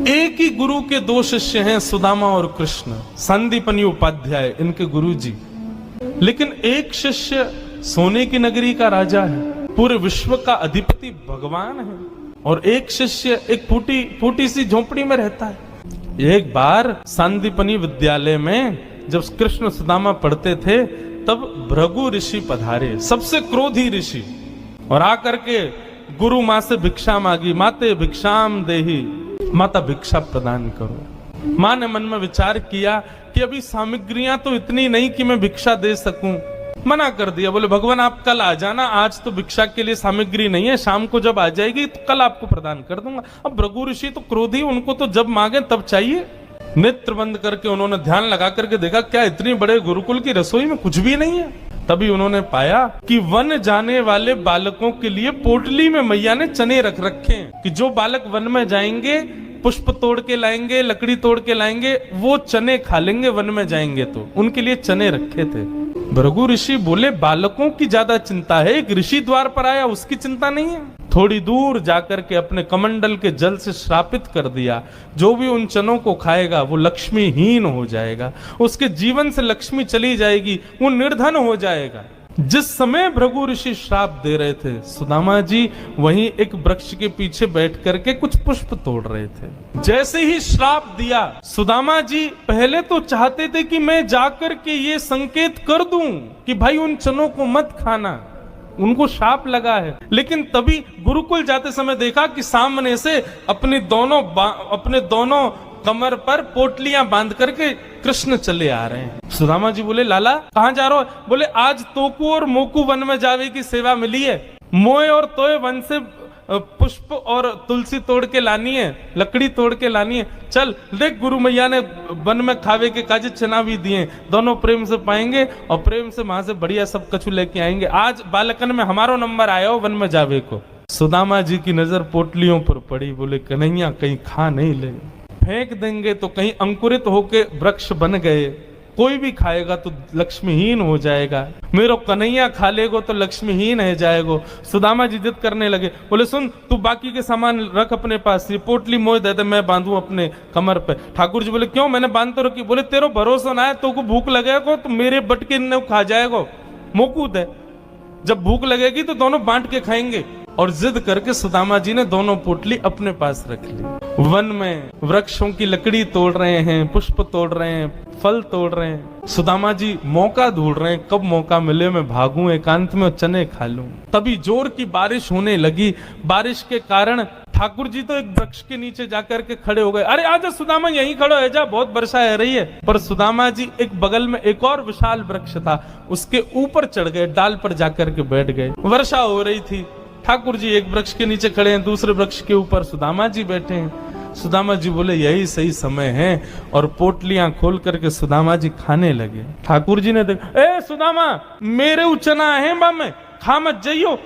एक ही गुरु के दो शिष्य हैं, सुदामा और कृष्ण, संदीपनी उपाध्याय इनके गुरु जी। लेकिन एक शिष्य सोने की नगरी का राजा है, पूरे विश्व का अधिपति भगवान है, और एक शिष्य एक फूटी सी झोपड़ी में रहता है। एक बार संदीपनी विद्यालय में जब कृष्ण सुदामा पढ़ते थे तब भृगु ऋषि पधारे, सबसे क्रोधी ऋषि, और आकर के गुरु माँ से भिक्षा मांगी। माते भिक्षाम देहि, माता भिक्षा प्रदान करो। माँ ने मन में विचार किया कि अभी सामग्रियां तो इतनी नहीं कि मैं भिक्षा दे सकूं, मना कर दिया। बोले भगवान आप कल आ जाना, आज तो भिक्षा के लिए सामग्री नहीं है, शाम को जब आ जाएगी तो कल आपको प्रदान कर दूंगा। अब भृगु ऋषि तो क्रोधी, उनको तो जब मांगे तब चाहिए। नेत्र बंद करके उन्होंने ध्यान लगा करके देखा, क्या इतनी बड़े गुरुकुल की रसोई में कुछ भी नहीं है। तभी उन्होंने पाया कि वन जाने वाले बालकों के लिए पोटली में मैया ने चने रख रखे हैं, कि जो बालक वन में जाएंगे पुष्प तोड़ के लाएंगे, लकड़ी तोड़ के लाएंगे, वो चने खा लेंगे वन में जाएंगे तो, उनके लिए चने रखे थे। भृगु ऋषि बोले बालकों की ज्यादा चिंता है, एक ऋषि द्वार पर आया उसकी चिंता नहीं है। थोड़ी दूर जाकर के अपने कमंडल के जल से श्रापित कर दिया, जो भी उन चनों को खाएगा वो लक्ष्मीहीन हो जाएगा, उसके जीवन से लक्ष्मी चली जाएगी, वो निर्धन हो जाएगा। जिस समय भृगु ऋषि श्राप दे रहे थे, सुदामा जी वहीं एक वृक्ष के पीछे बैठ करके कुछ पुष्प तोड़ रहे थे। जैसे ही श्राप दिया, सुदामा जी पहले तो चाहते थे कि मैं जाकर के ये संकेत कर दूं कि भाई उन चनों को मत खाना, उनको शाप लगा है। लेकिन तभी गुरुकुल जाते समय देखा कि सामने से अपने दोनों कमर पर पोटलियां बांध करके कृष्ण चले आ रहे हैं। सुदामा जी बोले लाला कहां जा रहे हो? बोले आज तोकू और मोकू वन में जावे की सेवा मिली है, मोए और तोए वन से पुष्प और तुलसी तोड़ के लानी है, लकड़ी तोड़ के लानी है। चल देख गुरु मैया ने वन में खावे के काजे चना भी दिए, दोनों प्रेम से पाएंगे और प्रेम से वहां से बढ़िया सब कछु लेके आएंगे। आज बालकन में हमारो नंबर आया हो वन में जावे को। सुदामा जी की नजर पोटलियों पर पड़ी, बोले कन्हैया कहीं खा नहीं ले, फेंक देंगे तो कहीं अंकुरित होके वृक्ष बन गए, कोई भी खाएगा तो लक्ष्मीहीन हो जाएगा, मेरो कन्हैया खा लेगो तो लक्ष्मीहीन है जाएगो। सुदामा जी जिद करने लगे, बोले सुन तू बाकी के सामान रख अपने पास, ये पोटली मोह दे दे मैं बांधू अपने कमर पे। ठाकुर जी बोले क्यों, मैंने बांध तो रखी। बोले तेरो भरोसा ना है, तो को भूख लगेगा तो मेरे बटके ने खा जाएगो, मोकूद है, जब भूख लगेगी तो दोनों बांट के खाएंगे। और जिद करके सुदामा जी ने दोनों पोटली अपने पास रख ली। वन में वृक्षों की लकड़ी तोड़ रहे हैं, पुष्प तोड़ रहे हैं, फल तोड़ रहे हैं। सुदामा जी मौका ढूंढ रहे हैं, कब मौका मिले मैं भागूं, एकांत में चने खा लूं। तभी जोर की बारिश होने लगी। बारिश के कारण ठाकुर जी तो एक वृक्ष के नीचे जाकर के खड़े हो गए। अरे आजा सुदामा यहीं खड़ो है जा, बहुत वर्षा हो रही है। पर सुदामा जी एक बगल में एक और विशाल वृक्ष था, उसके ऊपर चढ़ गए, डाल पर जाकर के बैठ गए। वर्षा हो रही थी, ठाकुर जी एक वृक्ष के नीचे खड़े हैं, दूसरे वृक्ष के ऊपर सुदामा जी बैठे हैं। सुदामा जी बोले यही सही समय है, और पोटलियां खोल करके सुदामा जी खाने लगे। ठाकुर जी ने देखा, ए सुदामा मेरे उचना है बा में, खा मत जाइयो,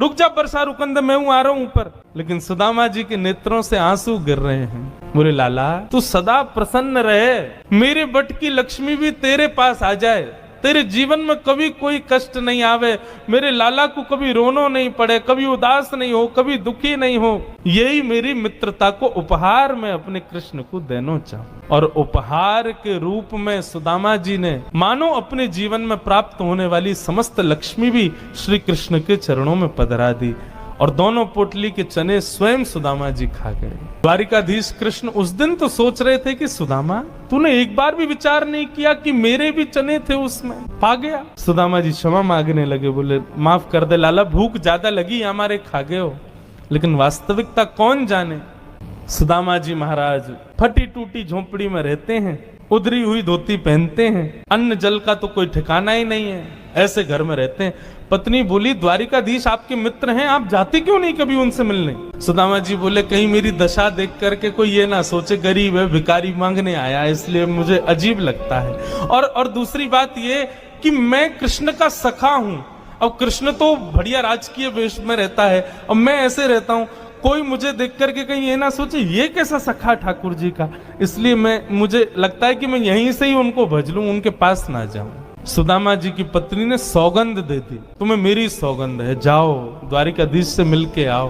रुक जा वर्षा रुकन दे, मैं हूं आ रहा हूं ऊपर। लेकिन सुदामा जी के नेत्रों से आंसू गिर रहे हैं। बोले लाला तू सदा प्रसन्न रहे, मेरे बट की लक्ष्मी भी तेरे पास आ जाए, तेरे जीवन में कभी कोई कष्ट नहीं आवे, मेरे लाला को कभी रोनो नहीं पड़े, कभी उदास नहीं हो, कभी दुखी नहीं हो, यही मेरी मित्रता को उपहार में अपने कृष्ण को देना चाहूं। और उपहार के रूप में सुदामा जी ने मानो अपने जीवन में प्राप्त होने वाली समस्त लक्ष्मी भी श्री कृष्ण के चरणों में पधरा दी, और दोनों पोटली के चने स्वयं सुदामा जी खा गए। द्वारिकाधीश कृष्ण उस दिन तो सोच रहे थे कि सुदामा तूने एक बार भी विचार नहीं किया कि मेरे भी चने थे उसमें, पा गया। सुदामा जी क्षमा मांगने लगे, बोले माफ कर दे लाला, भूख ज्यादा लगी हमारे, खा गए हो। लेकिन वास्तविकता कौन जाने। सुदामा जी महाराज फटी टूटी झोपड़ी में रहते हैं, उधरी हुई धोती पहनते हैं, अन्न जल का तो कोई ठिकाना ही नहीं है, ऐसे घर में रहते हैं। पत्नी बोली द्वारिकाधीश आपके मित्र हैं, आप जाते क्यों नहीं कभी उनसे मिलने? सुदामा जी बोले कहीं मेरी दशा देख करके कोई ये ना सोचे गरीब है, भिखारी मांगने आया, इसलिए मुझे अजीब लगता है। और दूसरी बात ये कि मैं कृष्ण का सखा हूं, अब कृष्ण तो बढ़िया राजकीय वेश में रहता है, अब मैं ऐसे रहता हूं, कोई मुझे देख करके कहीं ये ना सोचे ये कैसा सखा ठाकुर जी का, इसलिए मुझे लगता है कि मैं यहीं से ही उनको भज लूं, उनके पास ना जाऊं। सुदामा जी की पत्नी ने सौगंध दे दी, तुम्हें मेरी सौगंध है, जाओ द्वारिकाधीश से मिलके आओ।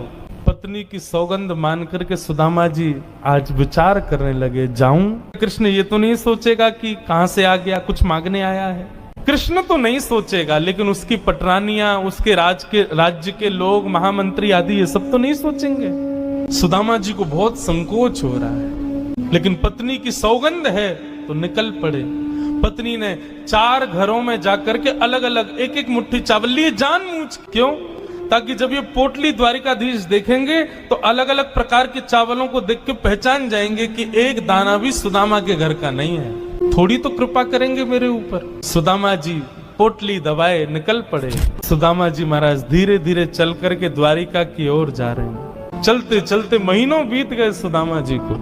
पत्नी की सौगंध मान करके सुदामा जी आज विचार करने लगे, जाऊं? कृष्ण ये तो नहीं सोचेगा कि कहां से आ गया, कुछ मांगने आया है। कृष्ण तो नहीं सोचेगा, लेकिन उसकी पटरानियां, उसके राज्य के लोग, महामंत्री आदि ये सब तो नहीं सोचेंगे। सुदामा जी को बहुत संकोच हो रहा है, लेकिन पत्नी की सौगंध है तो निकल पड़े। पत्नी ने 4 घरों में जाकर के अलग अलग एक एक मुट्ठी चावल लिए, जानबूझ। क्यों? ताकि जब ये पोटली द्वारिकाधीश देखेंगे तो अलग अलग प्रकार के चावलों को देख के पहचान जाएंगे कि एक दाना भी सुदामा के घर का नहीं है। थोड़ी तो कृपा करेंगे मेरे ऊपर। सुदामा जी पोटली दबाए निकल पड़े। सुदामा जी महाराज धीरे धीरे चल करके द्वारिका की ओर जा रहे हैं। चलते चलते महीनों बीत गए सुदामा जी को।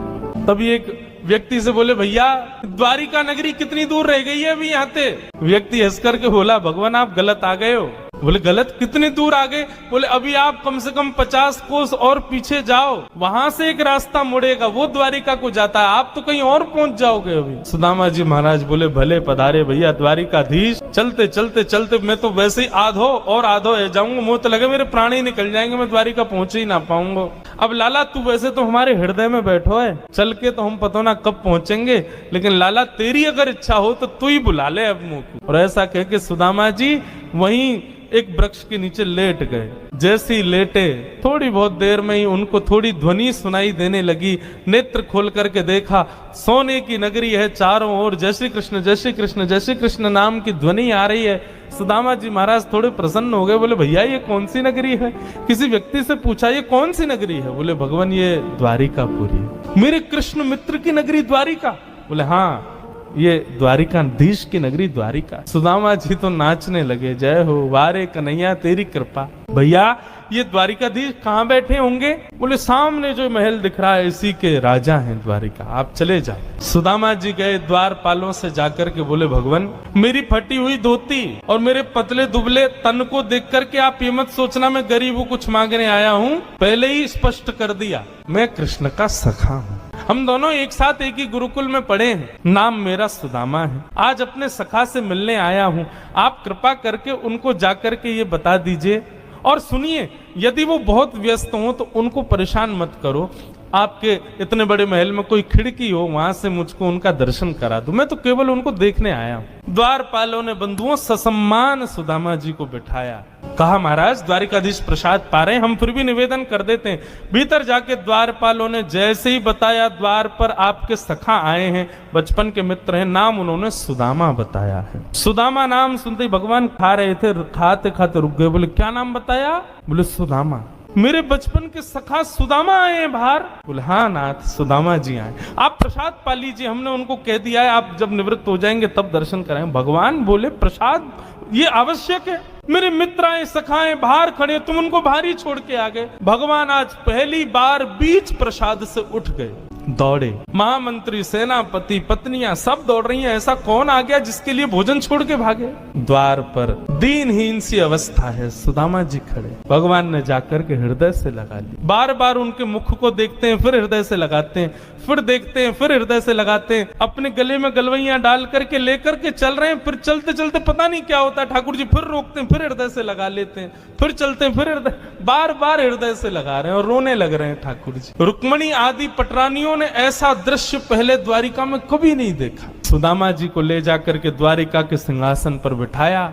तभी एक व्यक्ति से बोले, भैया द्वारिका नगरी कितनी दूर रह गई है अभी यहाँ से? व्यक्ति हंस करके बोला, भगवान आप गलत आ गए हो। बोले गलत? कितनी दूर आ गए? बोले अभी आप कम से कम 50 कोस और पीछे जाओ, वहां से एक रास्ता मुड़ेगा, वो द्वारिका को जाता है, आप तो कहीं और पहुंच जाओगे अभी। सुदामा जी महाराज बोले, भले पधारे भैया द्वारिकाधीश। चलते चलते चलते मैं तो वैसे ही आधो जाऊंगा, मुंह तो लगे मेरे प्राण ही निकल जाएंगे, मैं द्वारिका पहुंच ही ना पाऊंगा। अब लाला तू वैसे तो हमारे हृदय में बैठो है, चल के तो हम पता ना कब पहुंचेंगे, लेकिन लाला तेरी अगर इच्छा हो तो तू ही बुला ले अब मुंह को। और ऐसा कह के सुदामा जी वहीं एक वृक्ष के नीचे लेट गए। जैसे ही लेटे थोड़ी बहुत देर में ही उनको थोड़ी ध्वनि सुनाई देने लगी। नेत्र खोल करके देखा, सोने की नगरी है, चारों ओर जय श्री कृष्ण जय श्री कृष्ण जय श्री कृष्ण नाम की ध्वनि आ रही है। सुदामा जी महाराज थोड़े प्रसन्न हो गए। बोले भैया ये कौन सी नगरी है? किसी व्यक्ति से पूछा ये कौन सी नगरी है? बोले भगवान ये द्वारिकापुरी। मेरे कृष्ण मित्र की नगरी द्वारिका? बोले हाँ ये द्वारिकाधीश की नगरी द्वारिका। सुदामा जी तो नाचने लगे, जय हो वारे कन्हैया तेरी कृपा। भैया ये द्वारिकाधीश कहाँ बैठे होंगे? बोले सामने जो महल दिख रहा है इसी के राजा हैं द्वारिका, आप चले जाओ। सुदामा जी गए द्वारपालों से जाकर के बोले, भगवान मेरी फटी हुई धोती और मेरे पतले दुबले तन को देख करके आप ये मत सोचना मैं गरीब हूँ कुछ मांगने आया हूँ। पहले ही स्पष्ट कर दिया मैं कृष्ण का सखा हूँ। हम दोनों एक साथ एक ही गुरुकुल में पढ़े हैं, नाम मेरा सुदामा है। आज अपने सखा से मिलने आया हूँ, आप कृपा करके उनको जाकर के ये बता दीजिए। और सुनिए, यदि वो बहुत व्यस्त हो तो उनको परेशान मत करो, आपके इतने बड़े महल में कोई खिड़की हो वहां से मुझको उनका दर्शन करा दो, मैं तो केवल उनको देखने आया हूं। द्वारपालों ने बंधुओं ससम्मान सुदामा जी को बिठाया। कहा महाराज द्वारिकाधीश प्रसाद पा रहे हैं, हम फिर भी निवेदन कर देते हैं। भीतर जाके द्वारपालों ने जैसे ही बताया, द्वार पर आपके सखा आए हैं, बचपन के मित्र हैं, नाम उन्होंने सुदामा बताया है। सुदामा नाम सुनते ही भगवान खा रहे थे, खाते खाते रुक गए। बोले क्या नाम बताया? बोले सुदामा। मेरे बचपन के सखा सुदामा आए हैं बाहर? बोले हाँ नाथ सुदामा जी आए। आप प्रसाद पा लीजिए, हमने उनको कह दिया है आप जब निवृत्त हो जाएंगे तब दर्शन कराएंगे। भगवान बोले प्रसाद ये आवश्यक है? मेरे मित्र आए सखाएं बाहर खड़े, तुम उनको बाहर ही छोड़ के आ गए। भगवान आज पहली बार बीच प्रसाद से उठ गए, दौड़े। महामंत्री, सेनापति, पत्नियां सब दौड़ रही हैं। ऐसा कौन आ गया जिसके लिए भोजन छोड़ के भागे? द्वार पर दीनहीन सी अवस्था है, सुदामा जी खड़े। भगवान ने जाकर के हृदय से लगा ली। बार बार उनके मुख को देखते हैं, फिर हृदय से लगाते हैं, फिर देखते हैं, फिर हृदय से लगाते हैं। अपने गले में गलवैया डाल करके लेकर के चल रहे हैं। फिर चलते चलते पता नहीं क्या होता है, ठाकुर जी फिर रोकते हैं, फिर हृदय से लगा लेते हैं, फिर चलते हैं, फिर हृदय, बार बार हृदय से लगा रहे हैं और रोने लग रहे हैं ठाकुर जी। रुक्मणी आदि पटरानियों ने ऐसा दृश्य पहले द्वारिका में कभी नहीं देखा। सुदामा जी को ले जाकर के द्वारिका के सिंहासन पर बिठाया।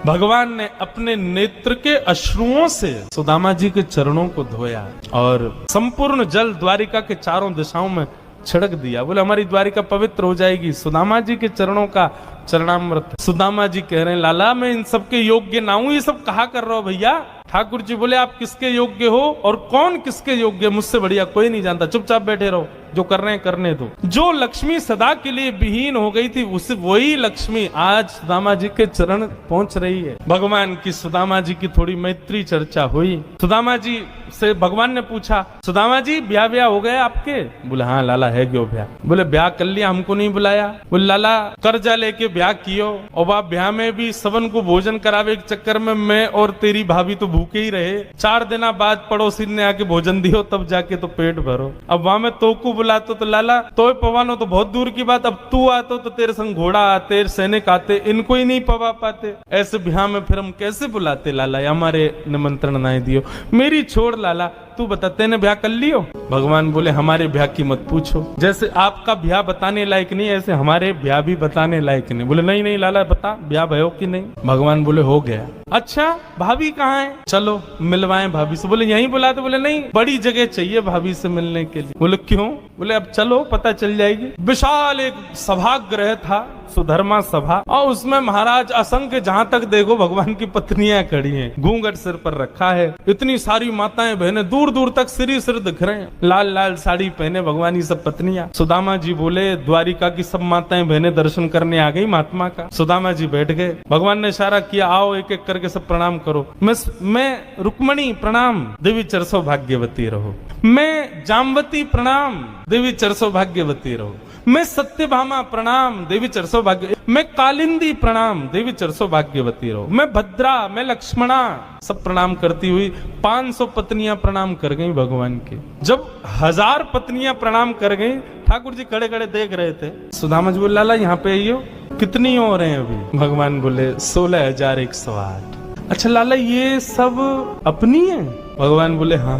भगवान ने अपने नेत्र के अश्रुओं से सुदामा जी के चरणों को धोया और संपूर्ण जल द्वारिका के चारों दिशाओं में छिड़क दिया। बोले हमारी द्वारिका पवित्र हो जाएगी। सुदामा जी के चरणों का चरणामृत। सुदामा जी कह रहे हैं लाला मैं इन सबके योग्य ना हूं, ये सब कहा कर रहा हो भैया? ठाकुर जी बोले आप किसके योग्य हो और कौन किसके योग्य? मुझसे बढ़िया कोई नहीं जानता, चुपचाप बैठे रहो, जो कर रहे हैं करने दो। जो लक्ष्मी सदा के लिए विहीन हो गई थी उसे वही लक्ष्मी आज सुदामा जी के चरण पहुंच रही है। भगवान की सुदामा जी की थोड़ी मैत्री चर्चा हुई। सुदामा जी से भगवान ने पूछा, सुदामा जी ब्याह हो गए आपके? बोले हाँ लाला है क्यों ब्याह? बोले ब्याह कर लिया, हमको नहीं बुलाया? बोले लाला कर्जा लेके ब्याह कियो और वह ब्याह में भी सबन को भोजन करावे के चक्कर में मैं और तेरी भाभी तो भूखे ही रहे। 4 दिन बाद पड़ोसी ने आके भोजन दियो तब जाके तो पेट भरो। अब वहां में तो को बुलाते तो लाला तो पवानो तो बहुत दूर की बात, अब तू आते तो तेरे संग घोड़ा आते, सैनिक आते, इनको ही नहीं पवा पाते। ऐसे ब्याह में फिर हम कैसे बुलाते लाला? हमारे निमंत्रण नहीं दियो। मेरी छोड़ लाला, तू बता तेने ब्याह कर लियो? भगवान बोले हमारे ब्याह की मत पूछो, जैसे आपका ब्याह बताने लायक नहीं ऐसे हमारे ब्याह भी बताने लायक नहीं। बोले नहीं नहीं लाला बता ब्याह भयो कि नहीं? भगवान बोले हो गया। अच्छा भाभी कहाँ है? चलो मिलवाएं भाभी से। बोले यहीं बुला दो। बोले नहीं बड़ी जगह चाहिए भाभी से मिलने के लिए। बोले क्यों? बोले अब चलो पता चल जाएगी। विशाल एक सभागृह था, सुधर्मा सभा, और उसमें महाराज असंख्य जहां तक देखो भगवान की पत्नियां खड़ी हैं, घूंघट सिर पर रखा है, इतनी सारी माताएं बहनें दूर दूर तक सिर दिख रहे हैं, लाल लाल साड़ी पहने भगवान की सब पत्नियां। सुदामा जी बोले द्वारिका की सब माताएं बहनें दर्शन करने आ गई महात्मा का। सुदामा जी बैठ गए, भगवान ने इशारा किया आओ एक एक करके सब प्रणाम करो। मैं रुक्मणी प्रणाम, देवी चरसो भाग्यवती रहो। मैं जामवती प्रणाम, देवी चरसो भाग्यवती रहो। मैं सत्यभामा प्रणाम, देवी चरसो भाग्य। मैं कालिंदी प्रणाम, देवी चरसो भाग्यवती रहो। मैं भद्रा, मैं लक्ष्मणा, सब प्रणाम करती हुई 500 पत्नियां प्रणाम कर गई भगवान के। जब 1000 पत्नियां प्रणाम कर गई, ठाकुर जी खड़े खड़े देख रहे थे। सुदामा जी बोले लाला यहाँ पे आइयो, कितनी और हैं अभी? भगवान बोले 16,108। अच्छा लाला ये सब अपनी है? भगवान बोले हाँ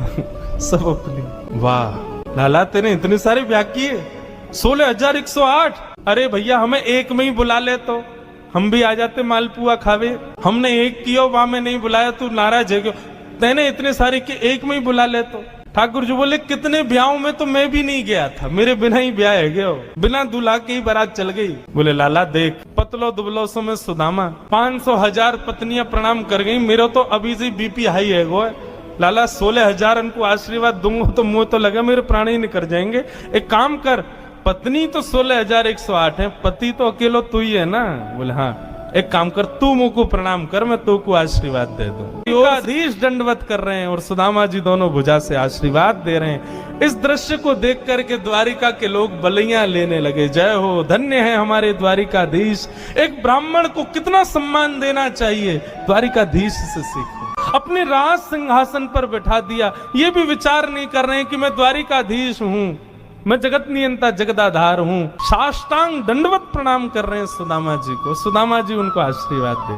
सब अपनी। वाह लाला तेने इतने सारे ब्याह किए, 16,108। अरे भैया हमें एक में ही बुला ले तो हम भी आ जाते मालपुआ खावे। हमने एक किया वहां में नहीं बुलाया, तू नाराज है क्यों? तेने इतने सारे के एक में ही बुला ले तो। ठाकुर जी बोले कितने ब्याहों में तो मैं भी नहीं गया था, मेरे बिना ही ब्याह है गया, बिना दूल्हा के ही बारात चल गई। बोले लाला देख पतलो दुबलो सो में सुदामा 500,000 पत्नियां प्रणाम कर गई, मेरा तो अभी से बीपी हाई है गो। लाला 16,000 उनको आशीर्वाद दूंगा तो मुंह तो लगा मेरे प्राण ही निकल जाएंगे। एक काम कर, पत्नी तो 16,108 है, पति तो अकेलो तू ही है ना? बोले हाँ। एक काम कर तू मुंह को प्रणाम कर, मैं तू को आशीर्वाद दे दूं। अधीश दंडवत कर रहे हैं और सुदामा जी दोनों भुजा से आशीर्वाद दे रहे हैं। इस दृश्य को देख करके द्वारिका के लोग बलियां लेने लगे। जय हो, धन्य है हमारे द्वारिकाधीश। एक ब्राह्मण को कितना सम्मान देना चाहिए, द्वारिकाधीश से सीखो। अपने राज सिंहासन पर बैठा दिया, ये भी विचार नहीं कर रहे हैं कि मैं द्वारिकाधीश हूं, मैं जगत नियंता जगदाधार हूं। साष्टांग दंडवत प्रणाम कर रहे हैं सुदामा जी को। सुदामा जी उनको आशीर्वाद दे।